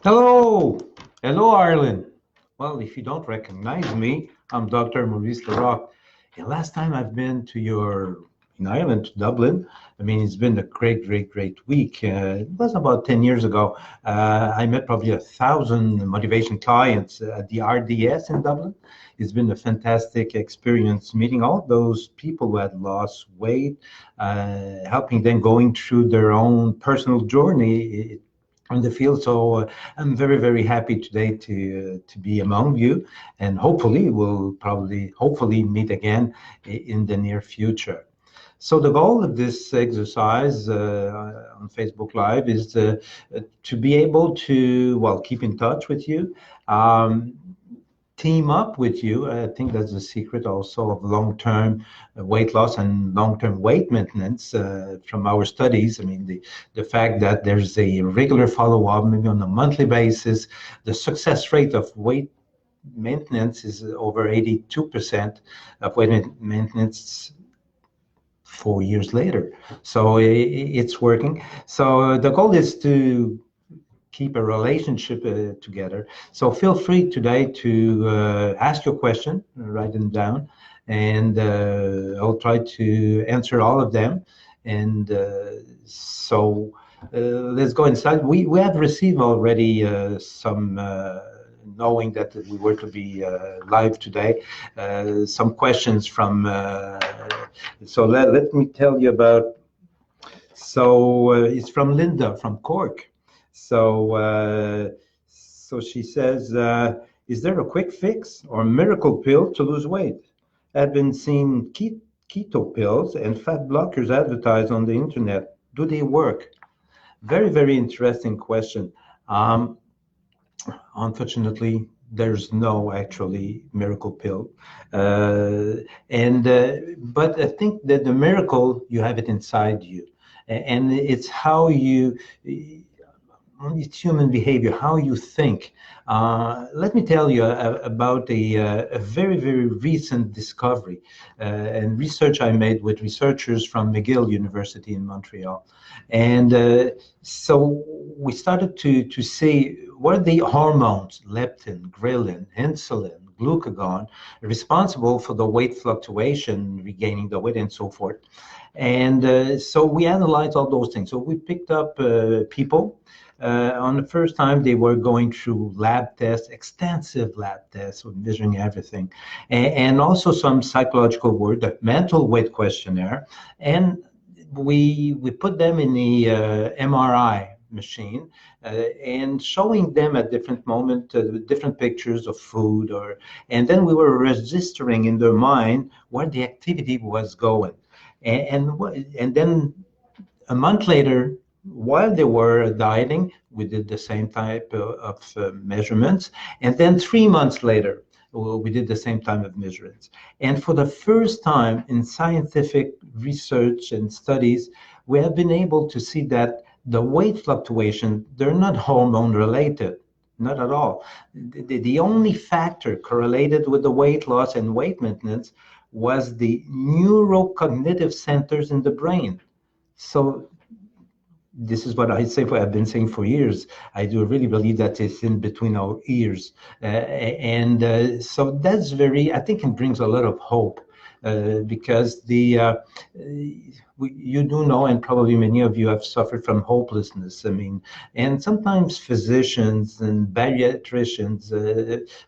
Hello, hello, Ireland. Well, if you don't recognize me, I'm Dr. Maurice Larocque. And last time I've been to in Ireland, to Dublin. I mean, it's been a great, great, great week. It was about 10 years ago. I met probably 1,000 motivation clients at the RDS in Dublin. It's been a fantastic experience meeting all those people who had lost weight, helping them going through their own personal journey in the field. So I'm very, very happy today to be among you, and hopefully we'll probably hopefully meet again in the near future. So the goal of this exercise on Facebook Live is to be able to, well, keep in touch with you. Um, Team up with you. I think that's the secret also of long-term weight loss and long-term weight maintenance from our studies. I mean, the fact that there's a regular follow-up, maybe on a monthly basis, the success rate of weight maintenance is over 82% of weight maintenance 4 years later. So it's working. So the goal is to keep a relationship together. So feel free today to ask your question, write them down, and I'll try to answer all of them. And let's go inside. We have received already some. Knowing that we were to be live today, some questions from. So let me tell you about. So it's from Linda from Cork. So she says, is there a quick fix or miracle pill to lose weight? I've been seeing keto pills and fat blockers advertised on the internet. Do they work? Very, very interesting question. Um, Unfortunately, there's no actually miracle pill, and but I think that the miracle you have it inside you, and it's how you it's human behavior, how you think. Let me tell you about a very, very recent discovery and research I made with researchers from McGill University in Montreal. And so we started to see what are the hormones, leptin, ghrelin, insulin, glucagon, responsible for the weight fluctuation, regaining the weight, and so forth. And so we analyzed all those things. So we picked up people. On the first time, they were going through lab tests, extensive lab tests, measuring everything, and also some psychological work, the mental weight questionnaire, and we put them in the MRI machine and showing them at different moments different pictures of food, and then we were registering in their mind where the activity was going, and then a month later, while they were dieting, we did the same type of measurements. And then 3 months later, we did the same type of measurements. And for the first time in scientific research and studies, we have been able to see that the weight fluctuation, they're not hormone related. Not at all. The only factor correlated with the weight loss and weight maintenance was the neurocognitive centers in the brain. So this is what I say I've been saying for years. I do really believe that it's in between our ears. So that's I think it brings a lot of hope because you do know, and probably many of you have suffered from hopelessness. I mean, and sometimes physicians and bariatricians,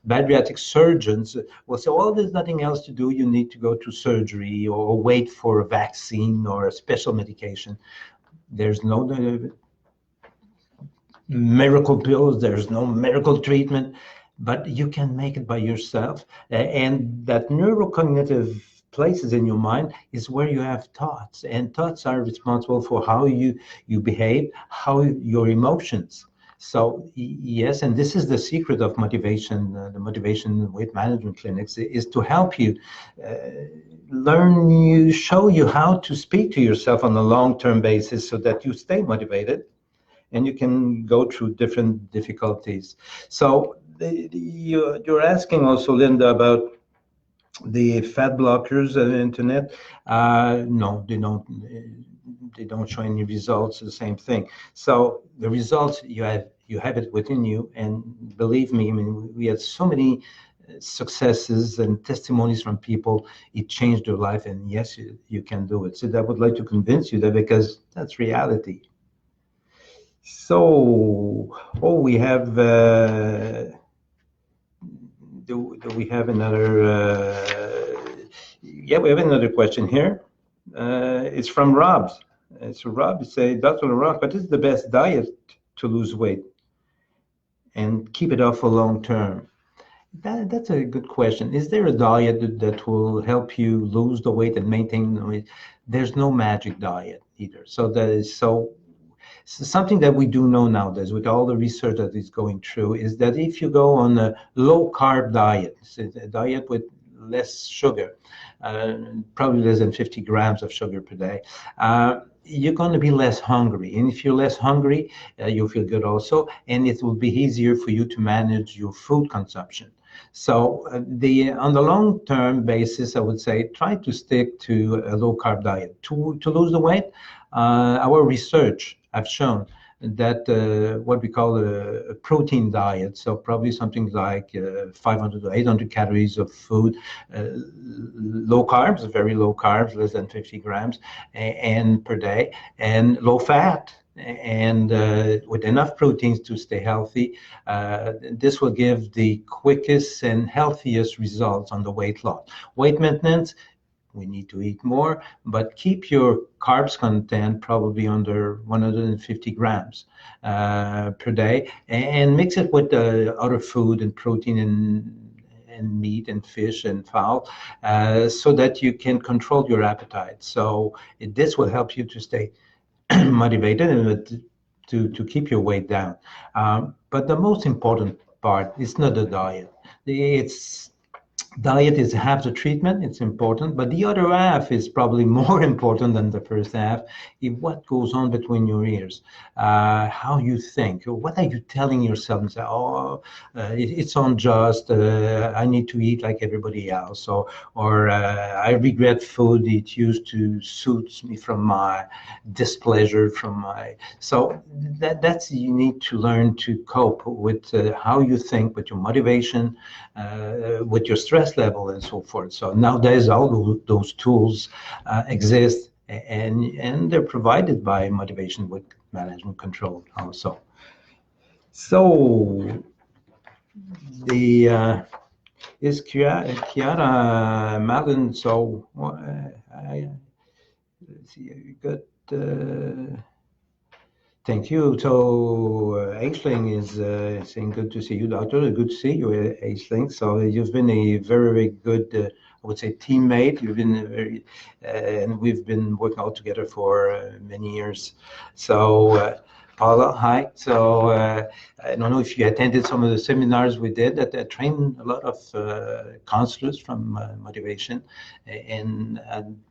bariatric surgeons will say, well, there's nothing else to do. You need to go to surgery or wait for a vaccine or a special medication. There's no miracle pills, there's no miracle treatment, but you can make it by yourself. And that neurocognitive places in your mind is where you have thoughts, and thoughts are responsible for how you behave, how your emotions. So yes, and this is the secret of motivation, the motivation weight management clinics is to help you show you how to speak to yourself on a long-term basis so that you stay motivated and you can go through different difficulties. So you're asking also, Linda, about the fat blockers on the internet. No, they don't. They don't show any results. The same thing. So the results you You have it within you, and believe me, I mean, we had so many successes and testimonies from people. It changed their life, and yes, you can do it. So I would like to convince you that, because that's reality. So, oh, we have. Do we have another? Yeah, we have another question here. It's from Rob. So Rob say, Dr. Larocque, what is the best diet to lose weight and keep it off for long term? That's a good question. Is there a diet that will help you lose the weight and maintain the weight? There's no magic diet either. So that is something that we do know nowadays with all the research that is going through is that if you go on a low carb diet, so a diet with less sugar, probably less than 50 grams of sugar per day, you're going to be less hungry. And if you're less hungry, you'll feel good also. And it will be easier for you to manage your food consumption. So on the long-term basis, I would say try to stick to a low-carb diet. To lose the weight, our research have shown that what we call a protein diet, so probably something like 500 or 800 calories of food, low carbs, very low carbs, less than 50 grams and per day, and low fat, and with enough proteins to stay healthy. This will give the quickest and healthiest results on the weight loss. Weight maintenance, we need to eat more, but keep your carbs content probably under 150 grams per day, and mix it with other food and protein and meat and fish and fowl, so that you can control your appetite. So this will help you to stay motivated and to keep your weight down. But the most important part is not the diet. It's Diet is half the treatment, it's important, but the other half is probably more important than the first half. What goes on between your ears, how you think, what are you telling yourself, and say, oh, it's unjust, I need to eat like everybody else, or I regret food, it used to suit me from my displeasure, so that's, you need to learn to cope with how you think, with your motivation, with your stress level and so forth. So nowadays all those tools exist, and they're provided by Motivation with Management Control also. So the is Chiara Malin, so let's see, you got thank you. So Aisling is saying, good to see you, doctor. Good to see you, Aisling. So you've been a very, very good, I would say, teammate. You've been very, and we've been working all together for many years. So Paula, hi. So I don't know if you attended some of the seminars we did that trained a lot of counselors from Motivation, and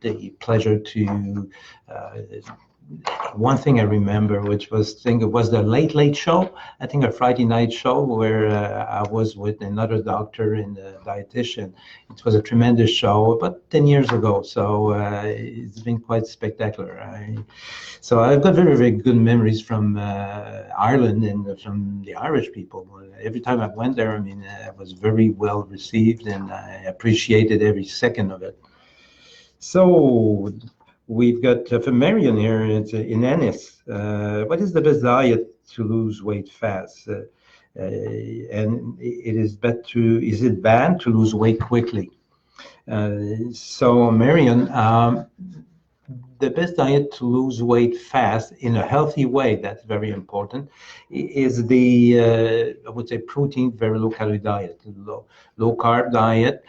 the pleasure to one thing I remember, which was, I think it was the Late Show, I think a Friday night show where I was with another doctor and a dietitian. It was a tremendous show about 10 years ago, so it's been quite spectacular. So I've got very, very good memories from Ireland and from the Irish people. Every time I went there, I mean, I was very well received, and I appreciated every second of it. So we've got from Marion here in Ennis. What is the best diet to lose weight fast? And is it bad to lose weight quickly? So Marion, the best diet to lose weight fast in a healthy way, that's very important, is the, I would say, protein, very low calorie diet, low carb diet,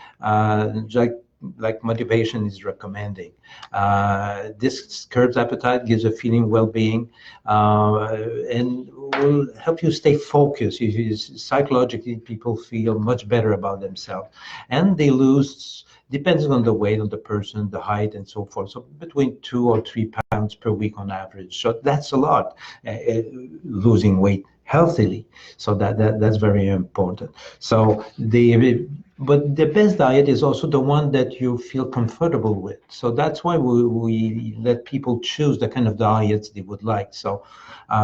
like Motivation is recommending. This curbs appetite, gives a feeling well-being, and will help you stay focused. Psychologically, people feel much better about themselves, and they lose, depends on the weight of the person, the height, and so forth. So between 2 or 3 pounds per week on average. So that's a lot, losing weight healthily. So that's very important. So but the best diet is also the one that you feel comfortable with. So that's why we let people choose the kind of diets they would like. So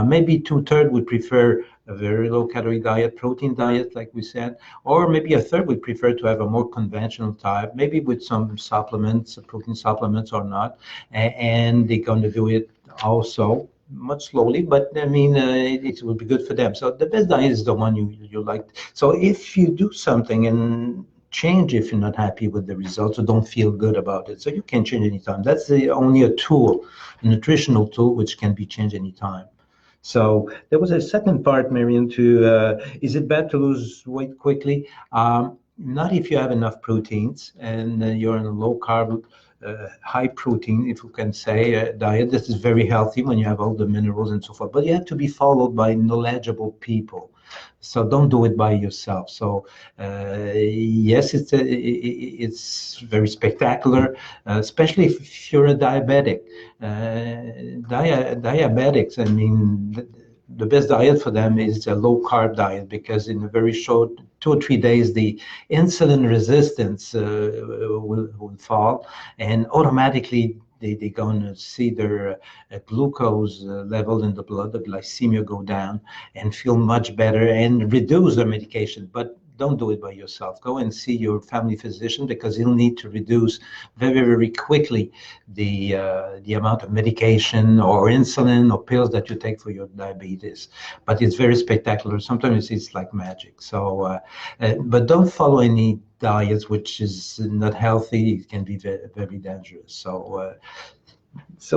maybe 2/3 would prefer a very low-calorie diet, protein diet, like we said, or maybe a third would prefer to have a more conventional type, maybe with some supplements, protein supplements or not, and they're going to do it also much slowly, but I mean, it will be good for them. So the best diet is the one you like. So if you do something and change if you're not happy with the results or don't feel good about it, so you can change anytime. That's only a tool, a nutritional tool, which can be changed anytime. So there was a second part, Marion, to is it bad to lose weight quickly? Not if you have enough proteins and you're on a low carb, high protein, if you can say, diet. This is very healthy when you have all the minerals and so forth. But you have to be followed by knowledgeable people. So don't do it by yourself. So yes, it's very spectacular, especially if you're a diabetic. Diabetics, I mean, the best diet for them is a low carb diet, because in a very short 2 or 3 days, the insulin resistance will fall, and automatically they're going to see their glucose level in the blood, the glycemia go down, and feel much better and reduce their medication. But don't do it by yourself. Go and see your family physician, because he'll need to reduce very, very quickly the amount of medication or insulin or pills that you take for your diabetes. But it's very spectacular. Sometimes it's like magic. So, but don't follow any diets which is not healthy. It can be very, very dangerous. So,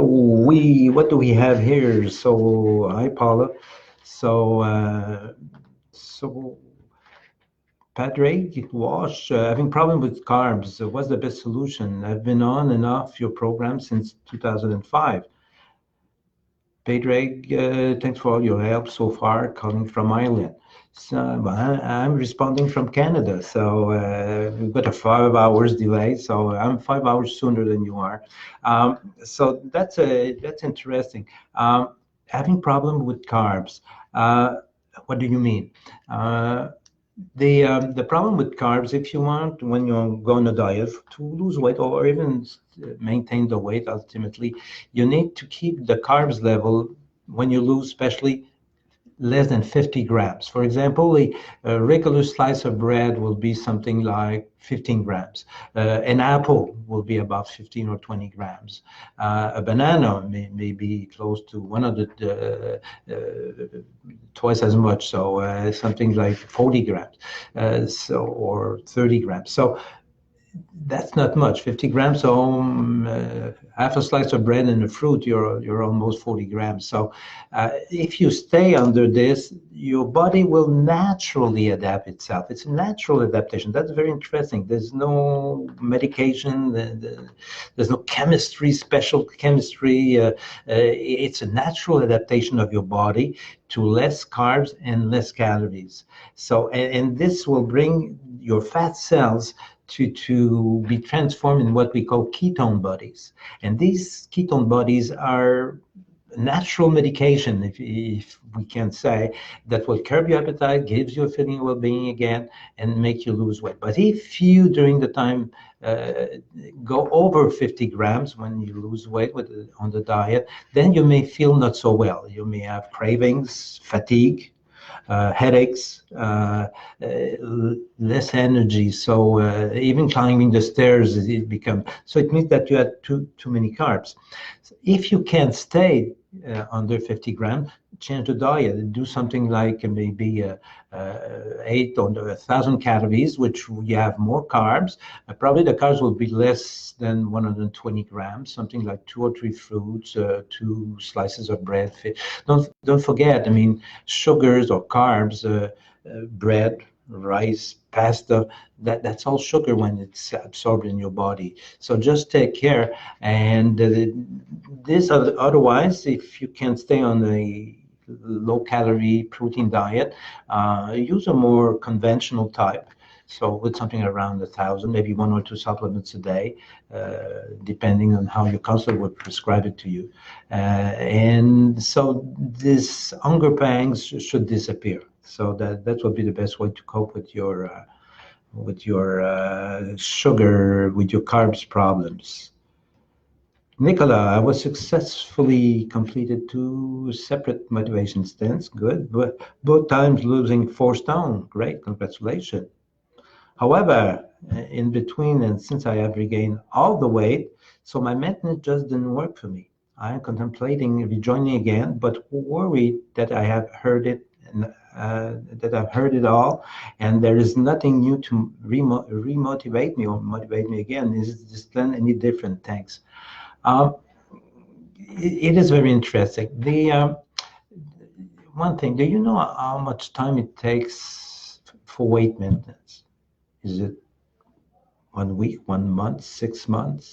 what do we have here? So, hi, Paula. So, so. Patrick, Wash, having problem with carbs. What's the best solution? I've been on and off your program since 2005. Patrick, thanks for all your help so far, calling from Ireland. So I'm responding from Canada, so we've got a 5 hours delay. So I'm 5 hours sooner than you are. So that's interesting. Having problem with carbs. What do you mean? The problem with carbs, if you want, when you go on a diet to lose weight or even maintain the weight, ultimately, you need to keep the carbs level when you lose, especially less than 50 grams. For example, a regular slice of bread will be something like 15 grams. An apple will be about 15 or 20 grams. A banana may be close to 100, twice as much, so something like 40 grams, or 30 grams. So that's not much. 50 grams, so half a slice of bread and a fruit, you're almost 40 grams. So if you stay under this, your body will naturally adapt itself. It's a natural adaptation. That's very interesting. There's no medication, there's no chemistry, special chemistry. It's a natural adaptation of your body to less carbs and less calories. So, and this will bring your fat cells to be transformed in what we call ketone bodies. And these ketone bodies are natural medication, if we can say, that will curb your appetite, gives you a feeling of well-being again, and make you lose weight. But if you, during the time, go over 50 grams when you lose weight on the diet, then you may feel not so well. You may have cravings, fatigue, headaches, less energy. So even climbing the stairs, it becomes, so it means that you had too many carbs. So if you can stay under 50 grams, change the diet and do something like maybe 8 or 1,000 calories, which you have more carbs. Probably the carbs will be less than 120 grams, something like 2 or 3 fruits, 2 slices of bread. Don't forget, I mean, sugars or carbs, bread, rice, pasta, that's all sugar when it's absorbed in your body. So just take care. And otherwise, if you can stay on a low-calorie protein diet, use a more conventional type. So with something around 1,000, maybe 1 or 2 supplements a day, depending on how your counselor would prescribe it to you. And so this hunger pangs should disappear. So that would be the best way to cope with your sugar, with your carbs problems. Nicola, I was successfully completed two separate motivation stints. Good, but both times losing 4 stone. Great, congratulations. However, in between, and since I have regained all the weight, so my maintenance just didn't work for me. I am contemplating rejoining again, but worried that I have heard it, that I've heard it all, and there is nothing new to remotivate me or motivate me again. Is this plan any different? Thanks. Um, it is very interesting. The one thing, do you know how much time it takes for weight maintenance? Is it 1 week, 1 month, 6 months,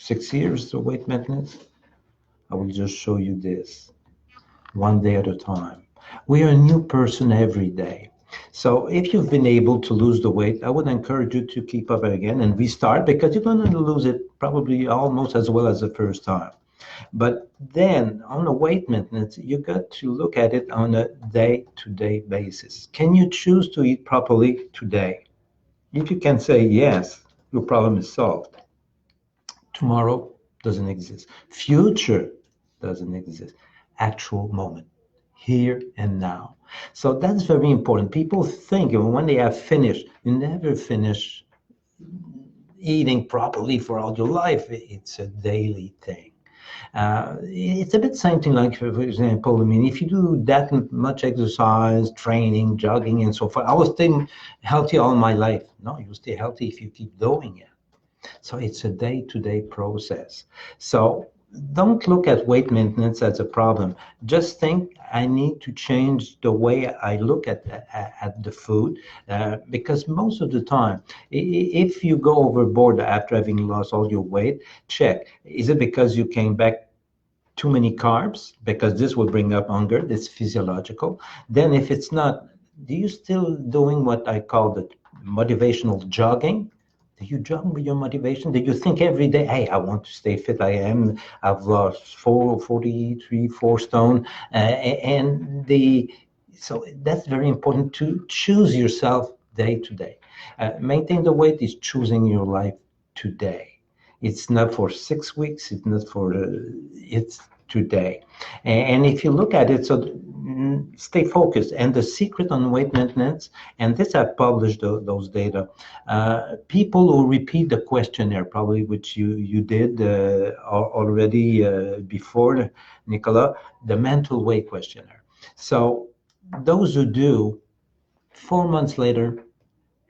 6 years of weight maintenance? I will just show you this one day at a time. We are a new person every day. So if you've been able to lose the weight, I would encourage you to keep up again and restart because you're going to lose it probably almost as well as the first time. But then on a weight maintenance, you got to look at it on a day-to-day basis. Can you choose to eat properly today? If you can say yes, your problem is solved. Tomorrow doesn't exist. Future doesn't exist. Actual moment, here and now. So that's very important. People think when they have finished, you never finish eating properly for all your life. It's a daily thing. It's a bit same thing like, for example, I mean, if you do that much exercise, training, jogging, and so forth, I will stay healthy all my life. No, you stay healthy if you keep doing it. So it's a day-to-day process. So don't look at weight maintenance as a problem. Just think I need to change the way I look at the food because most of the time, if you go overboard after having lost all your weight, check. Is it because you came back too many carbs? Because this will bring up hunger. That's physiological. Then if it's not, do you still doing what I call the motivational jogging? Do you jog with your motivation? Do you think every day, hey, I want to stay fit? I've lost 4 stone. So that's very important to choose yourself day to day. Maintain the weight is choosing your life today. It's not for 6 weeks. It's not for, it's today. And if you look at it, so stay focused. And the secret on weight maintenance, and this I've published those data, people who repeat the questionnaire, probably which you did already before, Nicola, the mental weight questionnaire. So those who do, 4 months later,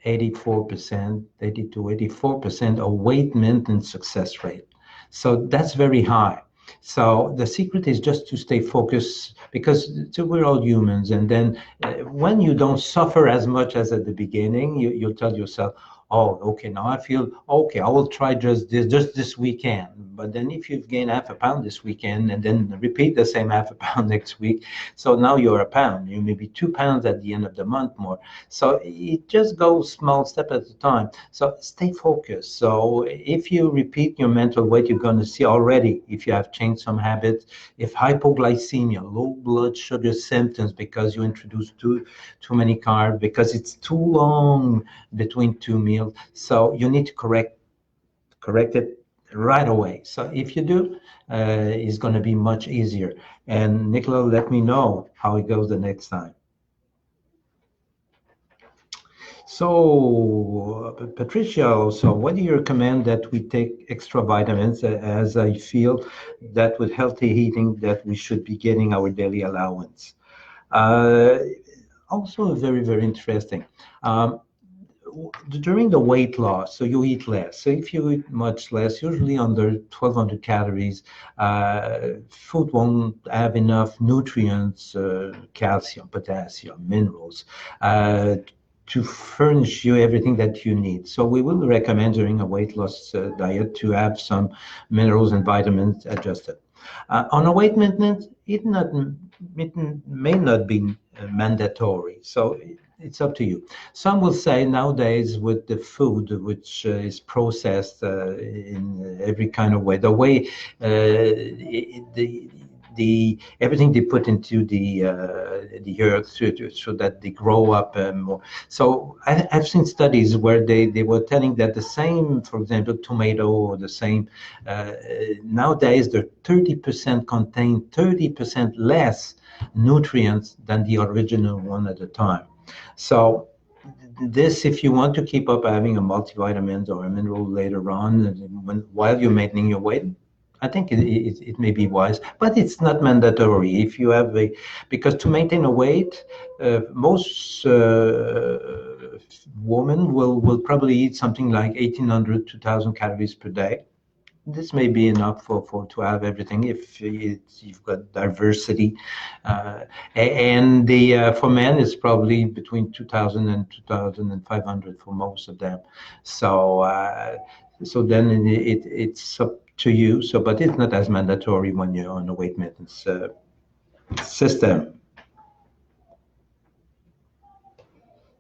84%, 82, 84% of weight maintenance success rate. So that's very high. So the secret is just to stay focused because we're all humans. And then when you don't suffer as much as at the beginning, you'll tell yourself, oh, okay, now I feel okay. I will try just this weekend. But then if you've gained half a pound this weekend and then repeat the same half a pound next week, so now you're a pound. You may be 2 pounds at the end of the month more. So it just goes small step at a time. So stay focused. So if you repeat your mental weight, you're going to see already if you have changed some habits, if hypoglycemia, low blood sugar symptoms because you introduced too many carbs, because it's too long between two meals. So you need to correct it right away. So if you do, it's going to be much easier. And Nicola, let me know how it goes the next time. So, Patricia, also, what do you recommend that we take extra vitamins as I feel that with healthy eating that we should be getting our daily allowance? Uh, Also very, very interesting. During the weight loss, so you eat less. So if you eat much less, usually under 1,200 calories, food won't have enough nutrients, calcium, potassium, minerals, to furnish you everything that you need. So we will recommend during a weight loss diet to have some minerals and vitamins adjusted. On a weight maintenance, it may not be mandatory. So it's up to you. Some will say nowadays with the food, which is processed in every kind of way, the way everything they put into the earth so that they grow up more. So I've seen studies where they were telling that the same, for example, tomato or the same, nowadays they're 30% contain 30% less nutrients than the original one at the time. So this, if you want to keep up having a multivitamin or a mineral later on, while you're maintaining your weight, I think it may be wise, but it's not mandatory. If you have because to maintain a weight, most women will probably eat something like 1,800 to 2,000 calories per day. This may be enough for to have everything if you've got diversity, and the for men it's probably between 2,000 and 2,500 for most of them. So so then it's up to you. So, but it's not as mandatory when you're on a weight maintenance system.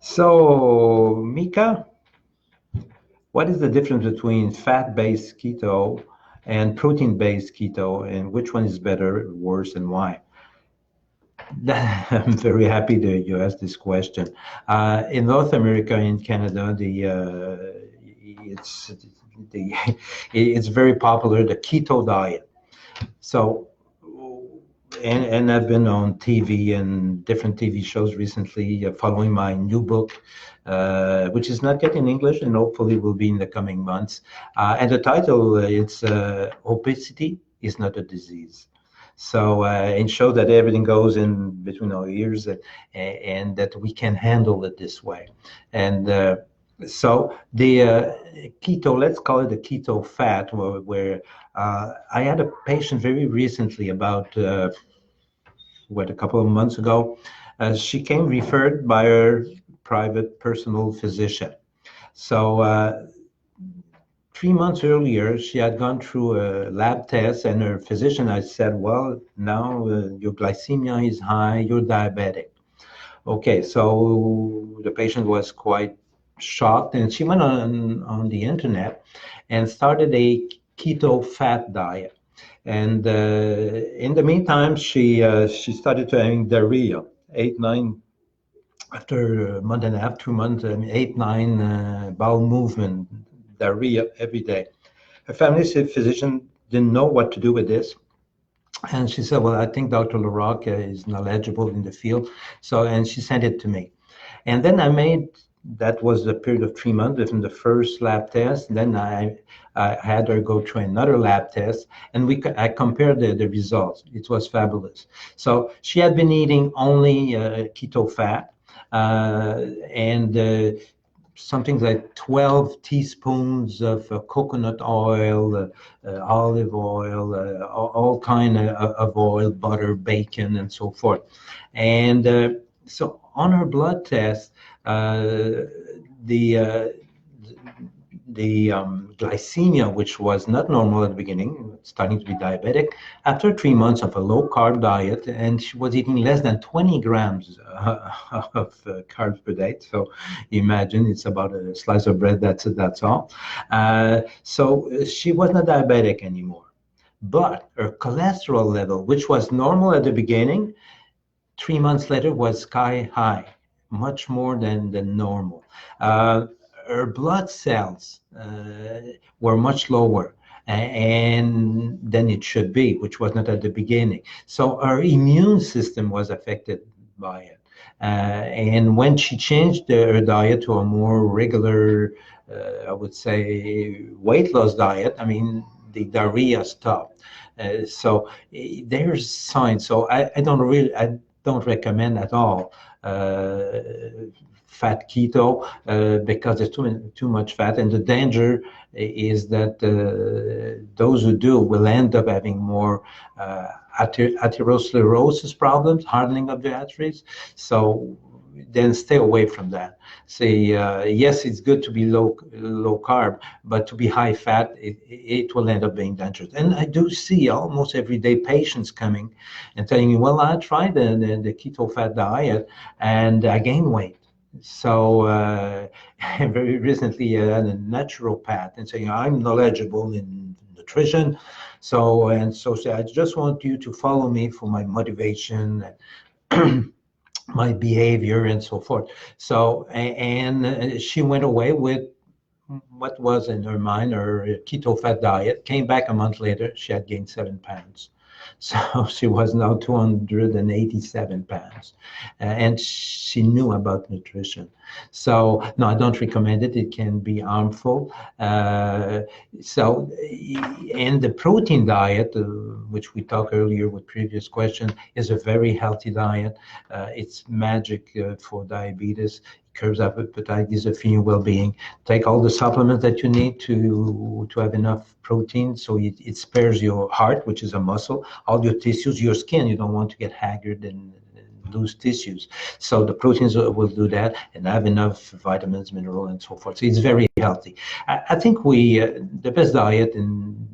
So, Mika, what is the difference between fat-based keto and protein-based keto, and which one is better, worse, and why? I'm very happy that you asked this question. In North America, in Canada, it's the it's very popular, the keto diet. So, and I've been on TV and different TV shows recently, following my new book, which is not yet in English and hopefully will be in the coming months. And the title it's Obesity is Not a Disease. So and show that everything goes in between our ears, and that we can handle it this way. And so the keto, let's call it the keto fat, where I had a patient very recently, about a couple of months ago. She came referred by her private personal physician. So 3 months earlier, she had gone through a lab test, and her physician had said, well, now your glycemia is high, you're diabetic. Okay, so the patient was quite shocked, and she went on the internet and started a keto fat diet. And in the meantime, she started to having diarrhea, 8, 9, after a month and a half, 2 months, 8, 9 bowel movement, diarrhea every day. Her family physician didn't know what to do with this. And she said, well, I think Dr. Larocque is knowledgeable in the field. So, and she sent it to me. And then that was a period of 3 months within the first lab test. Then I had her go through another lab test, and I compared the results. It was fabulous. So she had been eating only keto fat, and something like 12 teaspoons of coconut oil, olive oil, all kind of oil, butter, bacon, and so forth. And so on her blood test, the glycemia, which was not normal at the beginning, starting to be diabetic, after 3 months of a low-carb diet, and she was eating less than 20 grams of carbs per day. So imagine it's about a slice of bread, that's all. So she was not diabetic anymore. But her cholesterol level, which was normal at the beginning, 3 months later was sky high, much more than normal. Her blood cells were much lower and than it should be, which was not at the beginning. So her immune system was affected by it. And when she changed her diet to a more regular, I would say, weight loss diet, I mean, the diarrhea stopped. So there's signs. So I don't recommend at all fat keto because there's too much fat, and the danger is that those who do will end up having more atherosclerosis problems, hardening of the arteries. So then stay away from that. Say yes, it's good to be low carb, but to be high fat, it will end up being dangerous. And I do see almost every day patients coming and telling me, well, I tried the keto fat diet and I gained weight. So very recently, I had a naturopath and saying, I'm knowledgeable in nutrition. So I just want you to follow me for my motivation and my behavior and so forth. So, and she went away with what was in her mind, her keto fat diet, came back a month later, she had gained 7 pounds. So she was now 287 pounds. And she knew about nutrition. So, no, I don't recommend it. It can be harmful. So, and the protein diet, which we talked earlier with previous question, is a very healthy diet. It's magic for diabetes. Curbs appetite, gives a feeling well-being. Take all the supplements that you need to have enough protein, so it spares your heart, which is a muscle, all your tissues, your skin. You don't want to get haggard and lose tissues. So the proteins will do that, and have enough vitamins, mineral, and so forth. So it's very healthy. I think the best diet and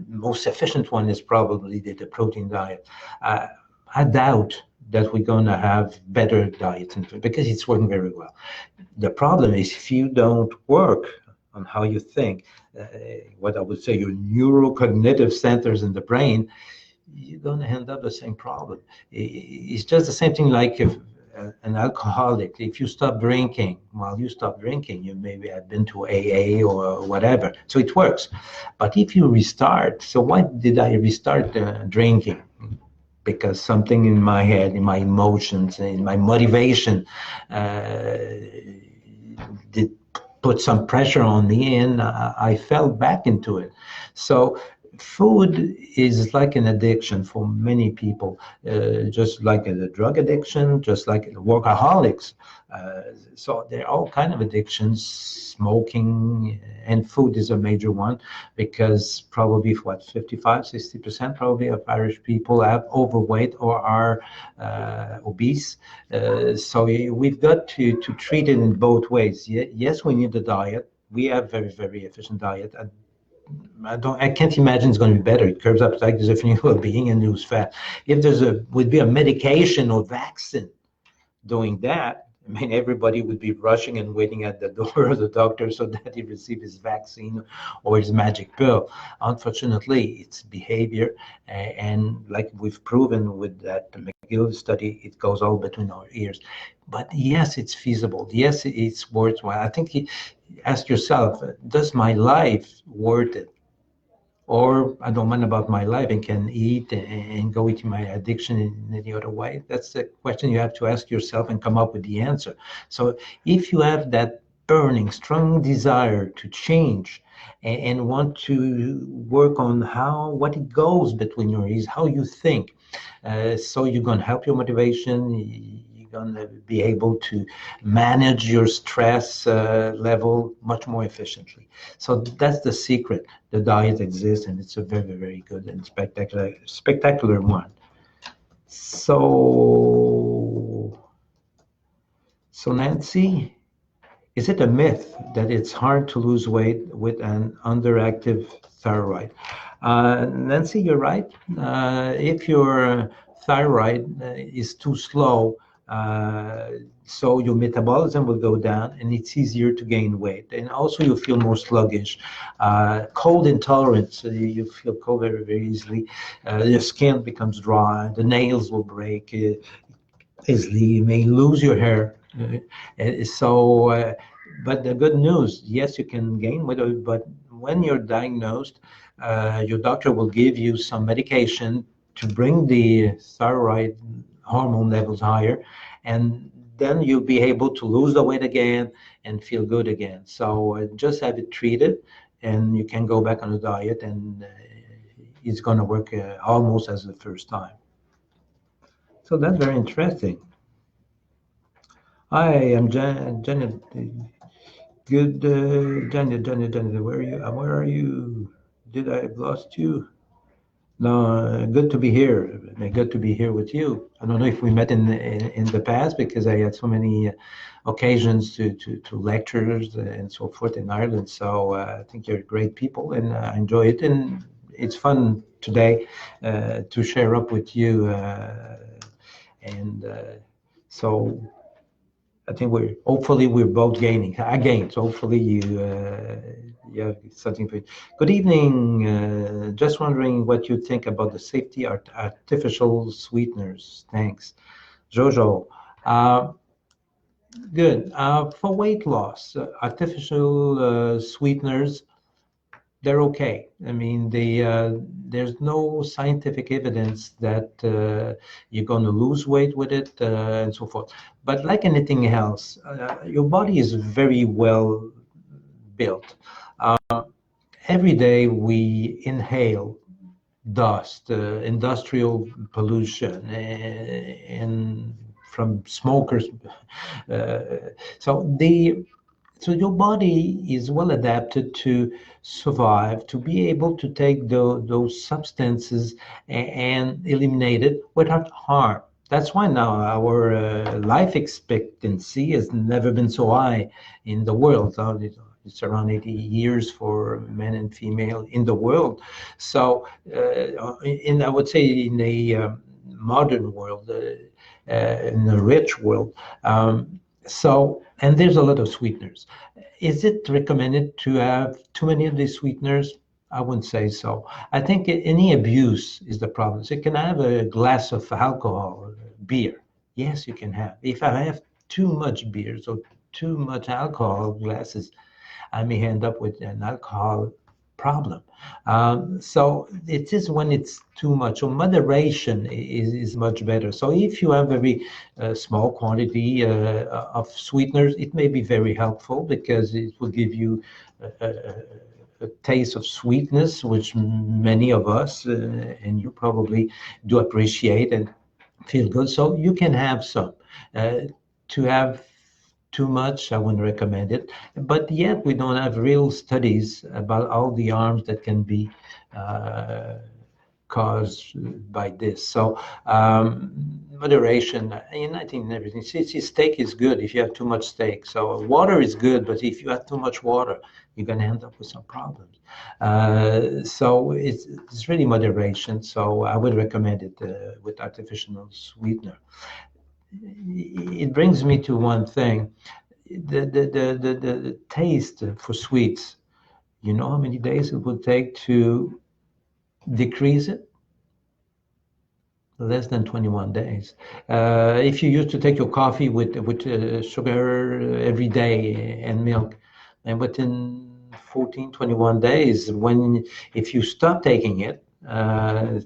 most efficient one is probably the protein diet. I doubt that we're going to have better diets because it's working very well. The problem is if you don't work on how you think, what I would say your neurocognitive centers in the brain, you're going to end up the same problem. It's just the same thing like if an alcoholic, if you stop drinking, while you stop drinking, you maybe have been to AA or whatever. So it works. But if you restart, so why did I restart drinking? Because something in my head, in my emotions, in my motivation did put some pressure on me, and I fell back into it. So food is like an addiction for many people, just like a drug addiction, just like workaholics. So there are all kinds of addictions. Smoking and food is a major one, because probably what 55-60% probably of Irish people have overweight or are obese. So we've got to treat it in both ways. Yes, we need the diet. We have very efficient diet. I can't imagine it's going to be better. It curbs appetite, gives a feeling of well-being, and lose fat. If would be a medication or vaccine doing that, I mean, everybody would be rushing and waiting at the door of the doctor so that he receives his vaccine or his magic pill. Unfortunately, it's behavior, and like we've proven with that McGill study, it goes all between our ears. But yes, it's feasible. Yes, it's worthwhile. I think ask yourself, does my life worth it? Or I don't mind about my life and can eat and go into my addiction in any other way? That's the question you have to ask yourself and come up with the answer. So if you have that burning, strong desire to change and want to work on what it goes between your ears, how you think, so you're going to help your motivation. Going to be able to manage your stress level much more efficiently. So that's the secret. The diet exists, and it's a very good and spectacular one. So Nancy, is it a myth that it's hard to lose weight with an underactive thyroid? Nancy, you're right. If your thyroid is too slow, so your metabolism will go down, and it's easier to gain weight. And also you feel more sluggish. Cold intolerance, you feel cold very easily. Your skin becomes dry, the nails will break easily, you may lose your hair. But the good news, yes, you can gain weight, but when you're diagnosed, your doctor will give you some medication to bring the thyroid hormone levels higher, and then you'll be able to lose the weight again and feel good again. So just have it treated, and you can go back on the diet, and it's going to work almost as the first time. So that's very interesting. Hi, I'm Janet. Good, Janet, where are you? Where are you? Did I have lost you? No, good to be here. Good to be here with you. I don't know if we met in the past, because I had so many occasions to lectures and so forth in Ireland. So I think you're great people, and I enjoy it. And it's fun today to share up with you. And so I think hopefully we're both gaining. I gained. So hopefully you have something for it. Good evening. Just wondering what you think about the safety artificial sweeteners. Thanks, Jojo. Uh, Good. For weight loss, artificial sweeteners, they're okay. I mean, there's no scientific evidence that you're going to lose weight with it and so forth. But like anything else, your body is very well built. Every day we inhale dust, industrial pollution, and from smokers. So so your body is well adapted to survive, to be able to take those substances and eliminate it without harm. That's why now our life expectancy has never been so high in the world. It's around 80 years for men and female in the world. So, I would say in a modern world, in a rich world. And there's a lot of sweeteners. Is it recommended to have too many of these sweeteners? I wouldn't say so. I think any abuse is the problem. So you can have a glass of alcohol, beer. Yes, you can have. If I have too much beers or too much alcohol glasses, I may end up with an alcohol problem. So it is when it's too much. So moderation is much better. So if you have a very small quantity of sweeteners, it may be very helpful because it will give you a taste of sweetness, which many of us, and you probably do appreciate and feel good. So you can have some. To have too much, I wouldn't recommend it. But yet, we don't have real studies about all the harms that can be caused by this. So, moderation, and I think in everything. See, steak is good if you have too much steak. So, water is good, but if you have too much water, you're going to end up with some problems. So, it's really moderation. So, I would recommend it with artificial sweetener. It brings me to one thing, the taste for sweets. You know how many days it would take to decrease it? Less than 21 days. If you used to take your coffee with sugar every day and milk, and within 14, 21 days, if you stop taking it,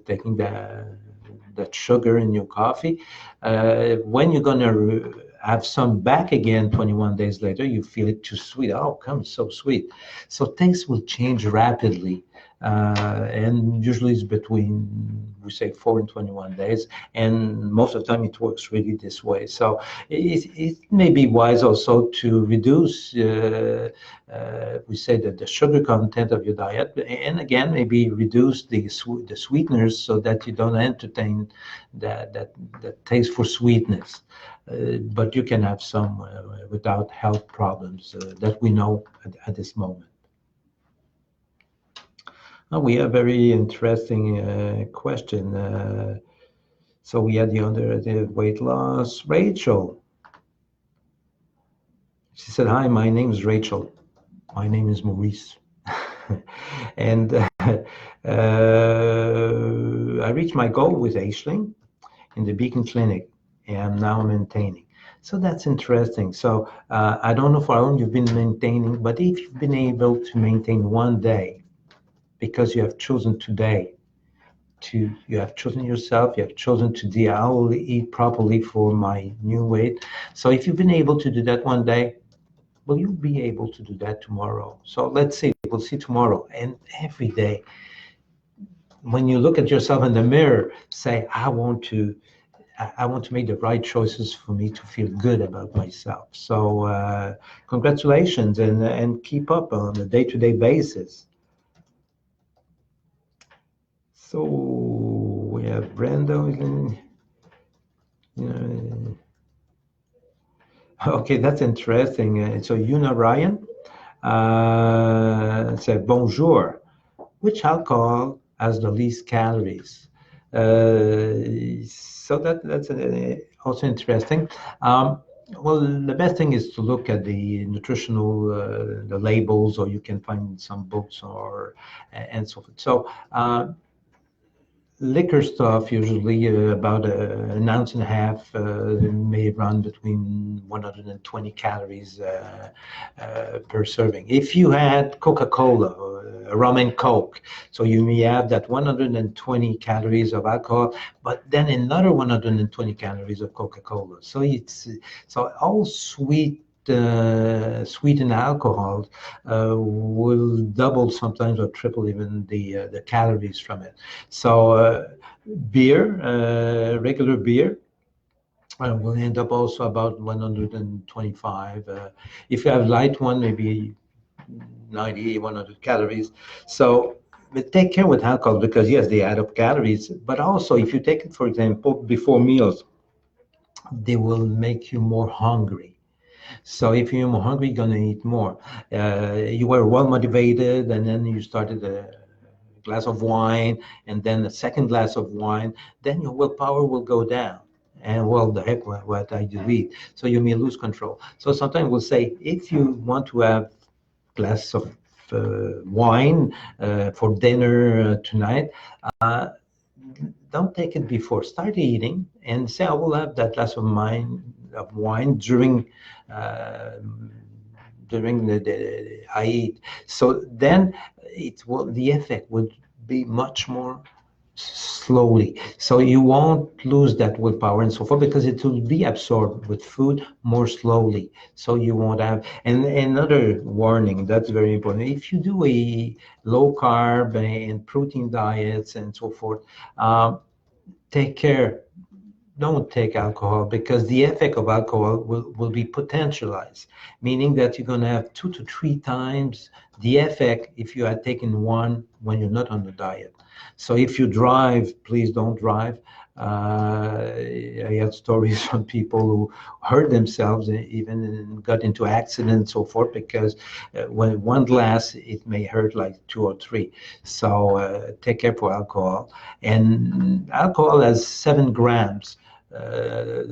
taking that sugar in your coffee, when you're going to have some back again 21 days later, you feel it too sweet. Oh, come, so sweet. So things will change rapidly. And usually it's between, we say, 4 and 21 days. And most of the time it works really this way. So it may be wise also to reduce, we say that the sugar content of your diet. And again, maybe reduce the sweeteners so that you don't entertain that taste for sweetness. But you can have some without health problems that we know at this moment. We have a very interesting question. So we had the weight loss. Rachel. She said, "Hi, my name is Rachel. My name is Maurice." And I reached my goal with Aisling in the Beacon Clinic, and now I'm maintaining. So that's interesting. So I don't know for how long you've been maintaining, but if you've been able to maintain one day, because you have chosen today you have chosen yourself, you have chosen today, I will eat properly for my new weight. So if you've been able to do that one day, will you be able to do that tomorrow? So let's see, we'll see tomorrow. And every day, when you look at yourself in the mirror, say, I want to make the right choices for me to feel good about myself. So congratulations, and keep up on a day-to-day basis. So we have Brenda. Okay, that's interesting. So Yuna Ryan said, "Bonjour. Which alcohol has the least calories?" So that's also interesting. Well, the best thing is to look at the nutritional the labels, or you can find some books or and so forth. So liquor stuff usually about an ounce and a half may run between 120 calories per serving. If you had Coca-Cola, rum and Coke, so you may have that 120 calories of alcohol, but then another 120 calories of Coca-Cola. So it's so all sweetened alcohol will double sometimes or triple even the calories from it. So beer, regular beer, will end up also about 125. If you have light one, maybe 90, 100 calories. So but take care with alcohol because yes, they add up calories, but also if you take it, for example, before meals, they will make you more hungry. So if you're more hungry, you're gonna eat more. You were well motivated, and then you started a glass of wine, and then a second glass of wine. Then your willpower will go down. And well, the heck, what I do eat. So you may lose control. So sometimes we'll say, if you want to have glass of wine for dinner tonight, uh, don't take it before. Start eating and say, I will have that glass of wine uh, during the I eat. So then it will the effect would be much more slowly. So you won't lose that willpower and so forth because it will be absorbed with food more slowly. So you won't have. And another warning that's very important. If you do a low carb and protein diets and so forth, take care, don't take alcohol because the effect of alcohol will be potentialized, meaning that you're going to have 2 to 3 times the effect if you had taken one when you're not on the diet. So if you drive, please don't drive. I had stories from people who hurt themselves, even got into accidents and so forth, because when one glass, it may hurt like two or three. So take care for alcohol. And alcohol has 7 grams.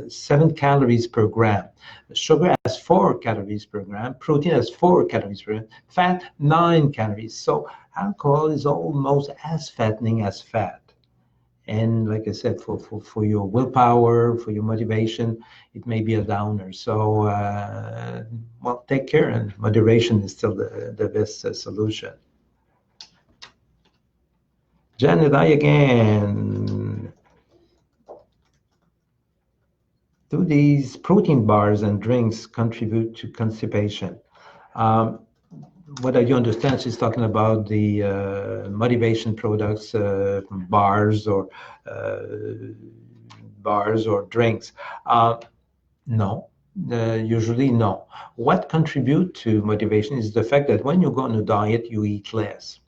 7 calories per gram. Sugar has 4 calories per gram. Protein has 4 calories per gram. Fat, 9 calories. So alcohol is almost as fattening as fat. And like I said, for your willpower, for your motivation, it may be a downer. So, well, take care, and moderation is still the best solution. Janet, I again. Do these protein bars and drinks contribute to constipation? Um, what I do understand, she's talking about the motivation products, uh, bars or drinks. No, usually no. What contribute to motivation is the fact that when you go on a diet, you eat less.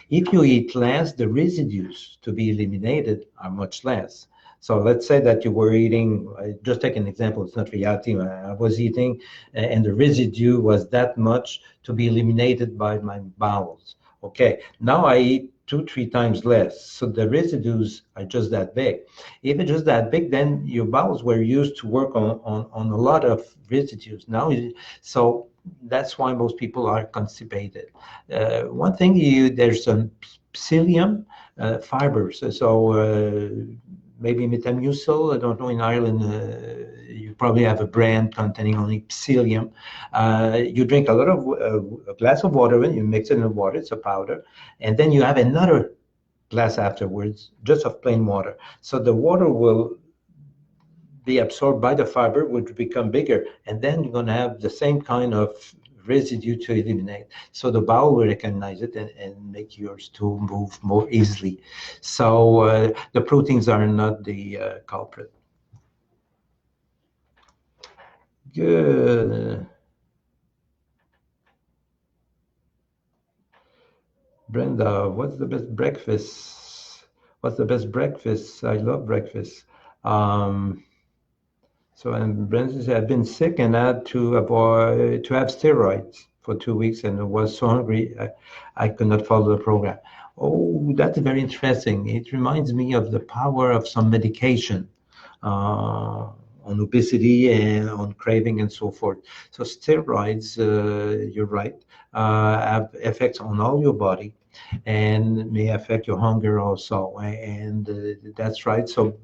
If you eat less, the residues to be eliminated are much less. So let's say that you were eating, just take an example, it's not reality. I was eating and the residue was that much to be eliminated by my bowels. Okay, now I eat 2, 3 times less. So the residues are just that big. If it's just that big, then your bowels were used to work on a lot of residues. So that's why most people are constipated. One thing, there's some psyllium fibers. So maybe Metamucil. I don't know, in Ireland, you probably have a brand containing only psyllium. You drink a lot of a glass of water, and you mix it in water, it's a powder, and then you have another glass afterwards, just of plain water. So the water will be absorbed by the fiber, which become bigger, and then you're going to have the same kind of residue to eliminate. So the bowel will recognize it and make your stool move more easily. So the proteins are not the culprit. Good. Brenda, what's the best breakfast? What's the best breakfast? I love breakfast. Um, So, and Brenda said, I've been sick and had to avoid to have steroids for 2 weeks, and I was so hungry I could not follow the program. Oh, that's very interesting. It reminds me of the power of some medication. Uh, on obesity and on craving and so forth. So steroids, you're right, have effects on all your body and may affect your hunger also. And that's right. So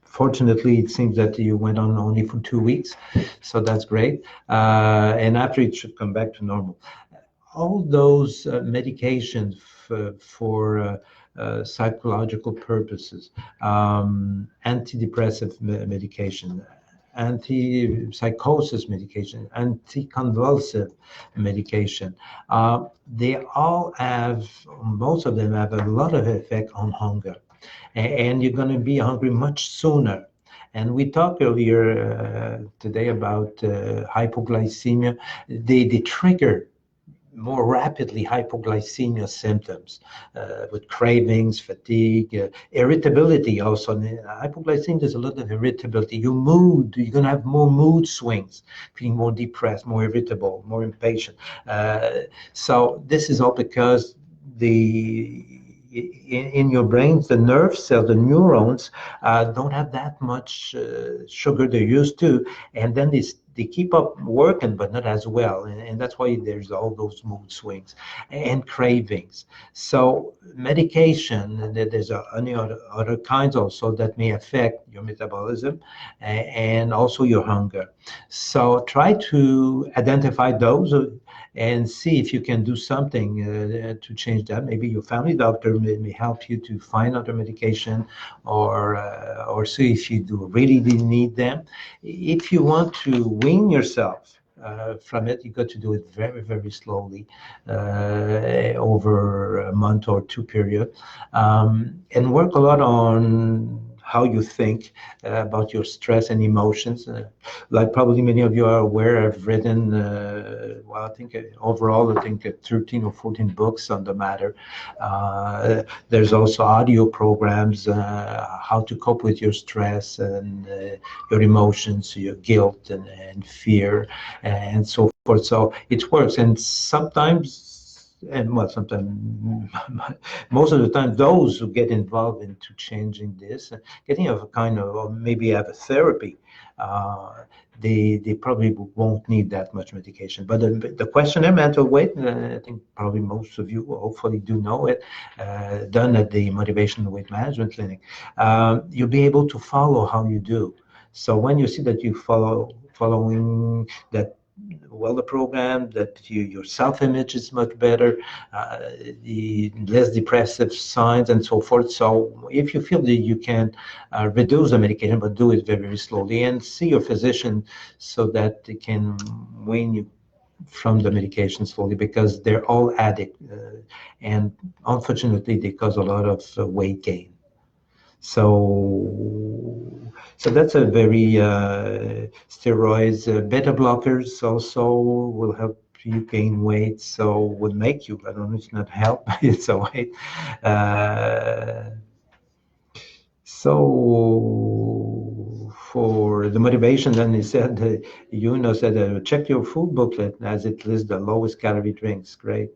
fortunately, it seems that you went on only for 2 weeks, so that's great. And after it should come back to normal. All those medications for psychological purposes, antidepressive medication, anti-psychosis medication, anti-convulsive medication. They all have, most of them have a lot of effect on hunger. And you're going to be hungry much sooner. And we talked earlier today about hypoglycemia. They trigger more rapidly hypoglycemia symptoms with cravings, fatigue, irritability also. Hypoglycemia, there's a lot of irritability. Your mood, you're going to have more mood swings, feeling more depressed, more irritable, more impatient. So this is all because in your brains, the nerve cells, the neurons, don't have that much sugar they used to, and then they keep up working, but not as well, and that's why there's all those mood swings and cravings. So medication, and there's any other kinds also that may affect your metabolism and also your hunger. So try to identify those and see if you can do something to change that. Maybe your family doctor may help you to find other medication, or see if you do really need them. If you want to wean yourself from it, you got to do it very, very slowly over a month or two period, and work a lot on how you think about your stress and emotions. Like probably many of you are aware, I've written, well, I think overall, I think 13 or 14 books on the matter. There's also audio programs, how to cope with your stress and your emotions, your guilt and fear and so forth. So it works. And sometimes, and well, sometimes, most of the time, those who get involved into changing this, getting a kind of, or maybe have a therapy, they probably won't need that much medication. But the questionnaire mental weight, I think probably most of you hopefully do know it, done at the Motivational Weight Management Clinic. You'll be able to follow how you do. So when you see that you following that well the program, that your self-image is much better, the less depressive signs and so forth. So if you feel that you can reduce the medication, but do it very, very slowly, and see your physician so that they can wean you from the medication slowly, because they're all addict, and unfortunately they cause a lot of weight gain. So that's a very steroids, beta blockers also will help you gain weight. So will make you, I don't know, it's not help, it's a weight. So for the motivation, then he said, said, check your food booklet as it lists the lowest calorie drinks. Great.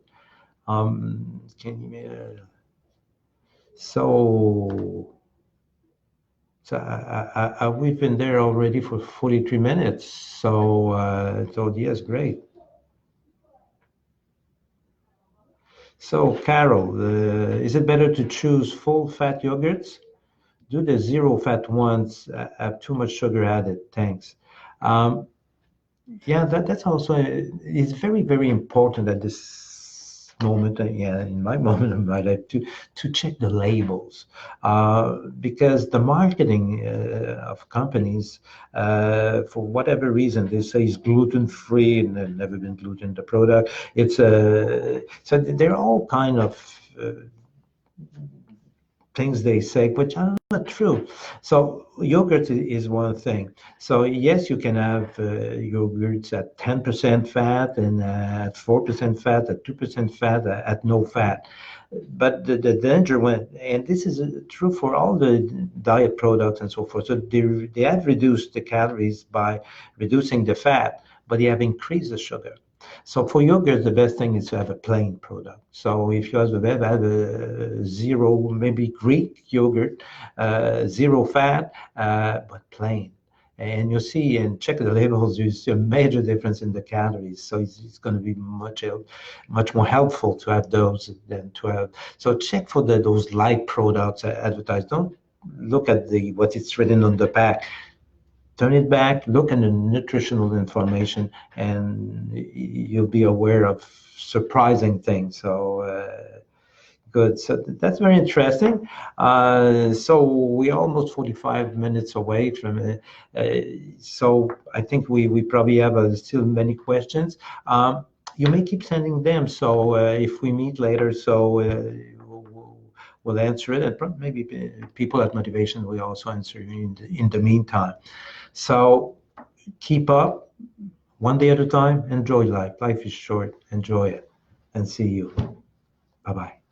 So we've been there already for 43 minutes. So yes, great. So Carol, is it better to choose full fat yogurts? Do the zero fat ones have too much sugar added? Thanks. Yeah, that's also, it's very, very important at this moment, yeah, in my moment of my life, to check the labels, because the marketing of companies, for whatever reason, they say it's gluten-free, and there's never been gluten in the product. So they're all kind of things they say, which are not true. So yogurt is one thing. So yes, you can have yogurts at 10% fat, and at 4% fat, at 2% fat, at no fat. But the danger and this is true for all the diet products and so forth. So they have reduced the calories by reducing the fat, but they have increased the sugar. So for yogurt, the best thing is to have a plain product. So if you have a zero, maybe Greek yogurt, zero fat, but plain. and you'll see and check the labels, you see a major difference in the calories. So it's going to be much more helpful to have those than to have. So check for those light products advertised. Don't look at what it's written on the pack. Turn it back, look at the nutritional information, and you'll be aware of surprising things. So good. So that's very interesting. So we're almost 45 minutes away from it. So I think we probably have still many questions. You may keep sending them. So if we meet later, so we'll answer it. And maybe people at Motivation will also answer you in the meantime. So keep up, one day at a time. Enjoy life. Life is short. Enjoy it. And see you. Bye-bye.